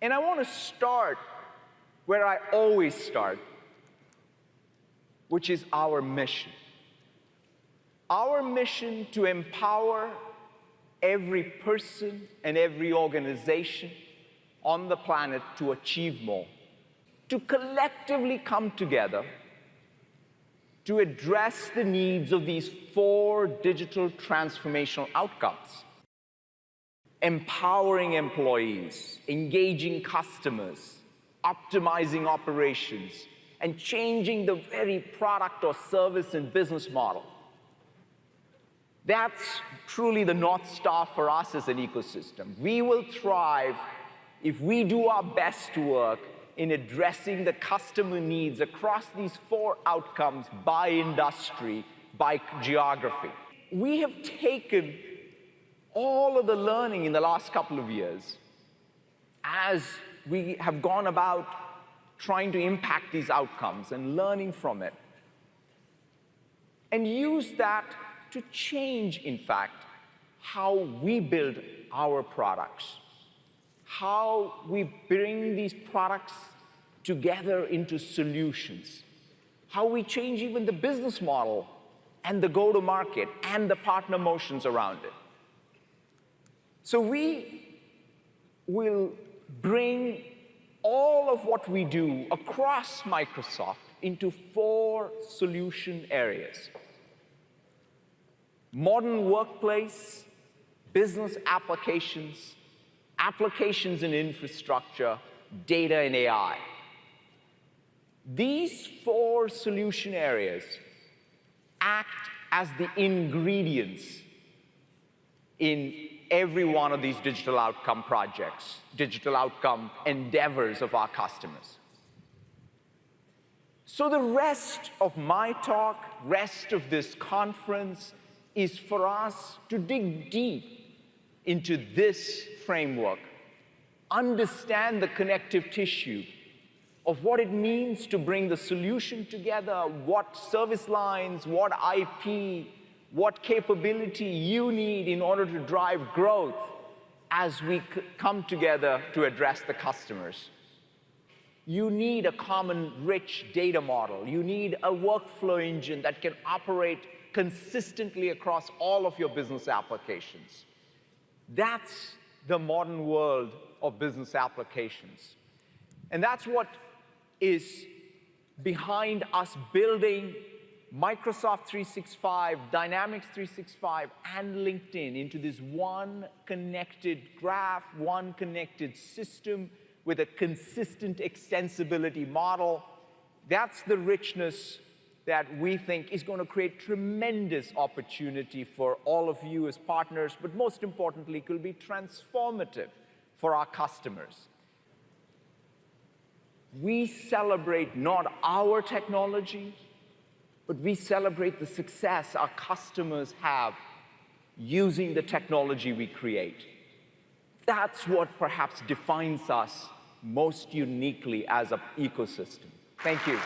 And I want to start where I always start, which is our mission. Our mission to empower every person and every organization on the planet to achieve more, to collectively come together to address the needs of these 4 digital transformational outcomes: empowering employees, engaging customers, optimizing operations, and changing the very product or service and business model. That's truly the North Star for us as an ecosystem. We will thrive if we do our best work in addressing the customer needs across these 4 outcomes by industry, by geography. We have taken all of the learning in the last couple of years as we have gone about trying to impact these outcomes and learning from it, and use that to change, in fact, how we build our products, how we bring these products together into solutions, how we change even the business model and the go-to-market and the partner motions around it. So we will bring all of what we do across Microsoft into 4 solution areas: modern workplace, business applications, applications and infrastructure, data and AI. These 4 solution areas act as the ingredients in every one of these digital outcome projects, digital outcome endeavors of our customers. So the rest of my talk, rest of this conference, is for us to dig deep into this framework, understand the connective tissue of what it means to bring the solution together, what service lines, what IP, what capability you need in order to drive growth as we come together to address the customers. You need a common, rich data model. You need a workflow engine that can operate consistently across all of your business applications. That's the modern world of business applications. And that's what is behind us building Microsoft 365, Dynamics 365, and LinkedIn into this one connected graph, one connected system with a consistent extensibility model. That's the richness that we think is going to create tremendous opportunity for all of you as partners, but most importantly, it will be transformative for our customers. We celebrate not our technology, but we celebrate the success our customers have using the technology we create. That's what perhaps defines us most uniquely as an ecosystem. Thank you.